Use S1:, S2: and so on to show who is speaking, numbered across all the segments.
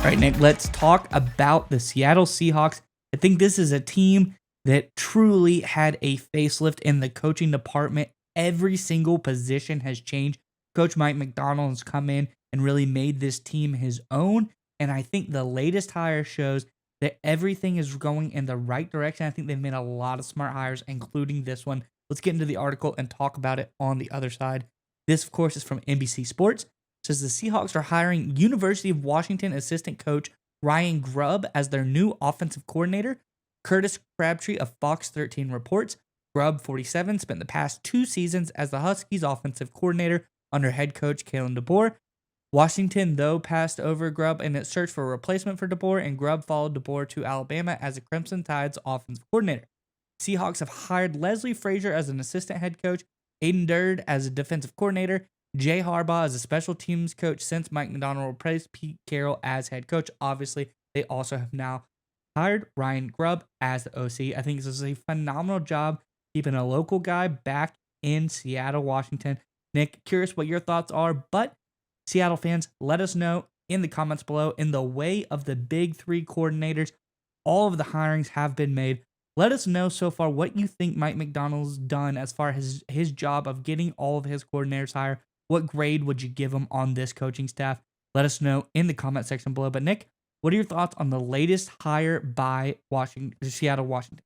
S1: All right, Nick, let's talk about the Seattle Seahawks. I think this is a team that truly had a facelift in the coaching department. Every single position has changed. Coach Mike McDonald has come in and really made this team his own. And I think the latest hire shows that everything is going in the right direction. I think they've made a lot of smart hires, including this one. Let's get into the article and talk about it on the other side. This, of course, is from NBC Sports. Says the Seahawks are hiring University of Washington assistant coach Ryan Grubb as their new offensive coordinator. Curtis Crabtree of Fox 13 reports. Grubb, 47, spent the past 2 seasons as the Huskies offensive coordinator under head coach Kalen DeBoer. Washington, though, passed over Grubb in its search for a replacement for DeBoer, and Grubb followed DeBoer to Alabama as the Crimson Tide's offensive coordinator. Seahawks have hired Leslie Frazier as an assistant head coach, Aiden Durd as a defensive coordinator, Jay Harbaugh as a special teams coach since Mike McDonald replaced Pete Carroll as head coach. Obviously, they also have now hired Ryan Grubb as the OC. I think this is a phenomenal job keeping a local guy back in Seattle, Washington. Nick, curious what your thoughts are, but Seattle fans, let us know in the comments below. In the way of the big three coordinators, all of the hirings have been made. Let us know so far what you think Mike McDonald's done as far as his job of getting all of his coordinators hired. What grade would you give him on this coaching staff? Let us know in the comment section below. But Nick, what are your thoughts on the latest hire by Seattle, Washington?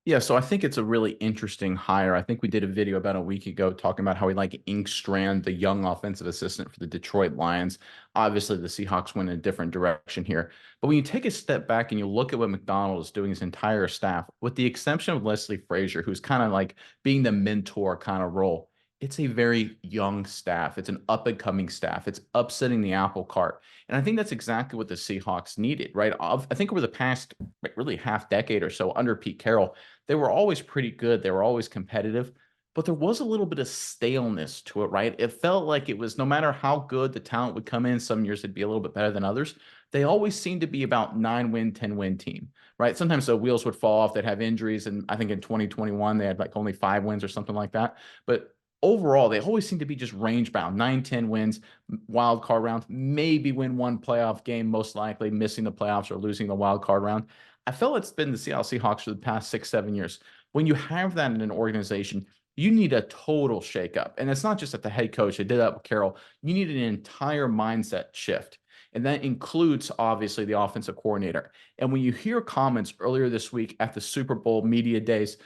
S2: Yeah, so I think it's a really interesting hire. I think we did a video about a week ago talking about how we like Inkstrand, the young offensive assistant for the Detroit Lions. Obviously, the Seahawks went in a different direction here. But when you take a step back and you look at what McDonald is doing his entire staff, with the exception of Leslie Frazier, who's kind of like being the mentor kind of role, it's a very young staff. It's an up-and-coming staff. It's upsetting the apple cart. And I think that's exactly what the Seahawks needed, right? I think over the past really half decade or so under Pete Carroll, they were always pretty good. They were always competitive, but there was a little bit of staleness to it, right? It felt like it was no matter how good the talent would come in, some years it'd be a little bit better than others. They always seemed to be about 9-win, 10-win team, right? Sometimes the wheels would fall off. They'd have injuries. And I think in 2021, they had like only 5 wins or something like that. But overall, they always seem to be just range bound 9-10 wins, wild card rounds, maybe win one playoff game, most likely missing the playoffs or losing the wild card round. I felt it's been the Seattle Seahawks for the past 6-7 years. When you have that in an organization, you need a total shakeup. And it's not just at the head coach. They did that with Carroll. You need an entire mindset shift. And that includes, obviously, the offensive coordinator. And when you hear comments earlier this week at the Super Bowl media days,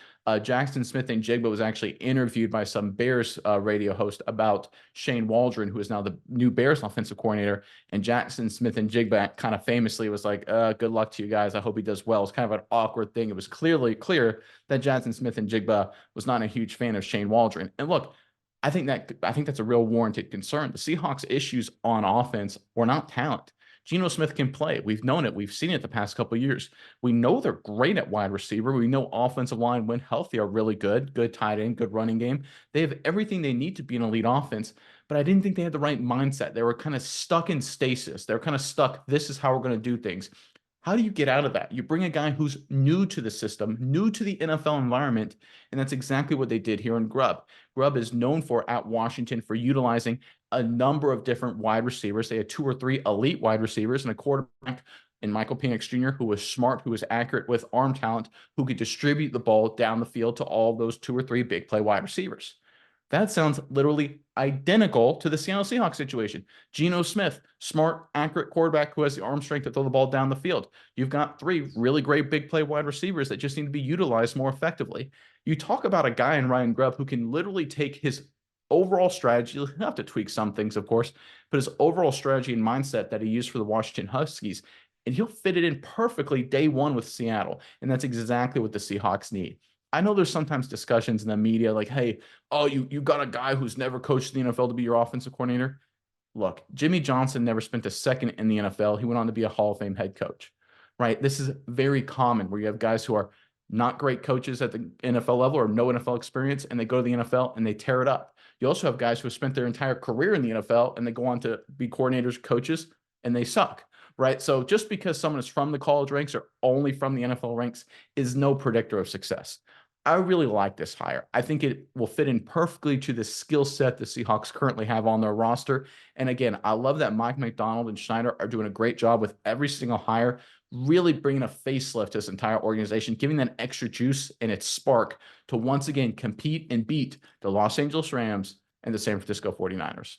S2: Jackson Smith-Njigba was actually interviewed by some Bears radio host about Shane Waldron, who is now the new Bears offensive coordinator. And Jackson Smith-Njigba kind of famously was like, good luck to you guys. I hope he does well. It's kind of an awkward thing. It was clearly clear that Jackson Smith-Njigba was not a huge fan of Shane Waldron. And look, I think that's a real warranted concern. The Seahawks' issues on offense were not talent. Geno Smith can play. We've known it. We've seen it the past couple of years. We know they're great at wide receiver. We know offensive line, when healthy, are really good. Good tight end, good running game. They have everything they need to be an elite offense, but I didn't think they had the right mindset. They were kind of stuck in stasis. They're kind of stuck. This is how we're going to do things. How do you get out of that? You bring a guy who's new to the system, new to the NFL environment, and that's exactly what they did here in Grubb. Grubb is known for at Washington for utilizing a number of different wide receivers. They had 2 or 3 elite wide receivers and a quarterback in Michael Penix Jr., who was smart, who was accurate with arm talent, who could distribute the ball down the field to all those 2 or 3 big play wide receivers. That sounds literally identical to the Seattle Seahawks situation. Geno Smith, smart, accurate quarterback who has the arm strength to throw the ball down the field. You've got 3 really great big play wide receivers that just need to be utilized more effectively. You talk about a guy in Ryan Grubb who can literally take his overall strategy. He'll have to tweak some things, of course, but his overall strategy and mindset that he used for the Washington Huskies, and he'll fit it in perfectly day one with Seattle. And that's exactly what the Seahawks need. I know there's sometimes discussions in the media like, hey, oh, you got a guy who's never coached the NFL to be your offensive coordinator. Look, Jimmy Johnson never spent a second in the NFL. He went on to be a Hall of Fame head coach, right? This is very common where you have guys who are not great coaches at the NFL level or no NFL experience, and they go to the NFL and they tear it up. You also have guys who have spent their entire career in the NFL and they go on to be coordinators, coaches, and they suck, right? So just because someone is from the college ranks or only from the NFL ranks is no predictor of success. I really like this hire. I think it will fit in perfectly to the skill set the Seahawks currently have on their roster. And again, I love that Mike McDonald and Schneider are doing a great job with every single hire, really bringing a facelift to this entire organization, giving that extra juice and its spark to once again compete and beat the Los Angeles Rams and the San Francisco 49ers.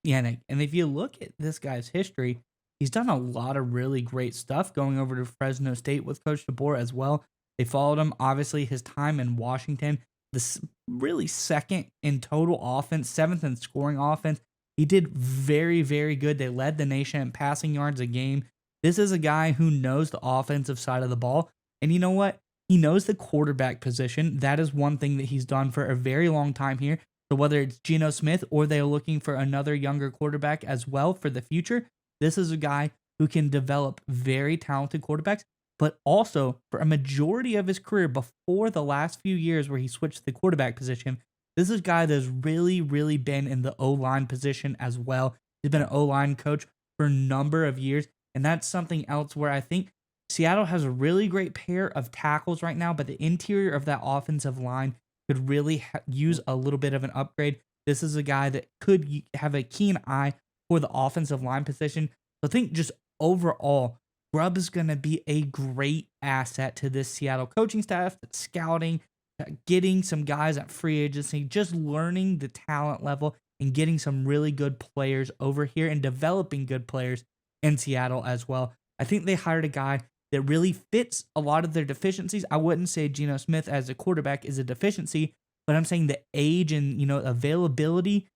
S1: Yeah, and if you look at this guy's history, he's done a lot of really great stuff going over to Fresno State with Coach DeBoer as well. They followed him, obviously, his time in Washington, this really second in total offense, seventh in scoring offense. He did very, very good. They led the nation in passing yards a game. This is a guy who knows the offensive side of the ball. And you know what? He knows the quarterback position. That is one thing that he's done for a very long time here. So whether it's Geno Smith or they're looking for another younger quarterback as well for the future, this is a guy who can develop very talented quarterbacks, but also for a majority of his career before the last few years where he switched the quarterback position, this is a guy that's really, really been in the O-line position as well. He's been an O-line coach for a number of years, and that's something else where I think Seattle has a really great pair of tackles right now, but the interior of that offensive line could really use a little bit of an upgrade. This is a guy that could have a keen eye for the offensive line position. So I think just overall, Grubb is going to be a great asset to this Seattle coaching staff, scouting, getting some guys at free agency, just learning the talent level and getting some really good players over here and developing good players in Seattle as well. I think they hired a guy that really fits a lot of their deficiencies. I wouldn't say Geno Smith as a quarterback is a deficiency, but I'm saying the age and, availability,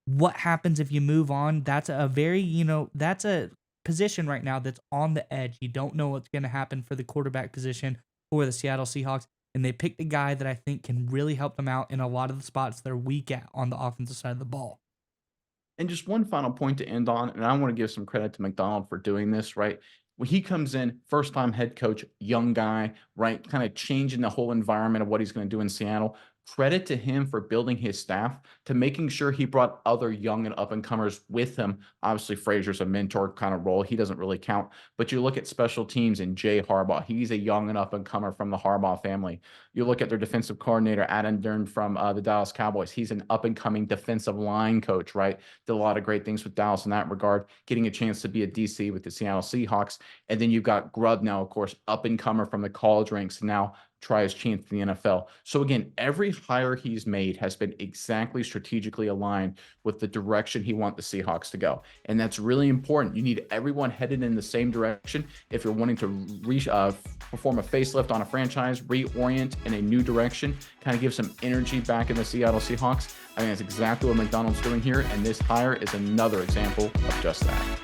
S1: what happens if you move on, that's a very, that's a position right now that's on the edge. You don't know what's going to happen for the quarterback position for the Seattle Seahawks, and they picked a guy that I think can really help them out in a lot of the spots they're weak at on the offensive side of the ball.
S2: And just one final point to end on, and I want to give some credit to McDonald for doing this, right? When he comes in, first time head coach, young guy, right? Kind of changing the whole environment of what he's going to do in Seattle. Credit to him for building his staff, to making sure he brought other young and up and comers with him. Obviously, Frazier's a mentor kind of role. He doesn't really count. But you look at special teams and Jay Harbaugh. He's a young and up and comer from the Harbaugh family. You look at their defensive coordinator, Adam Dern from the Dallas Cowboys. He's an up and coming defensive line coach, right? Did a lot of great things with Dallas in that regard, getting a chance to be a DC with the Seattle Seahawks. And then you've got Grubb now, of course, up and comer from the college ranks, now try his chance in the NFL. So again, every hire he's made has been exactly strategically aligned with the direction he wants the Seahawks to go. And that's really important. You need everyone headed in the same direction if you're wanting to perform a facelift on a franchise, reorient in a new direction, kind of give some energy back in the Seattle Seahawks. I think that's exactly what McDonald's doing here, and this hire is another example of just that.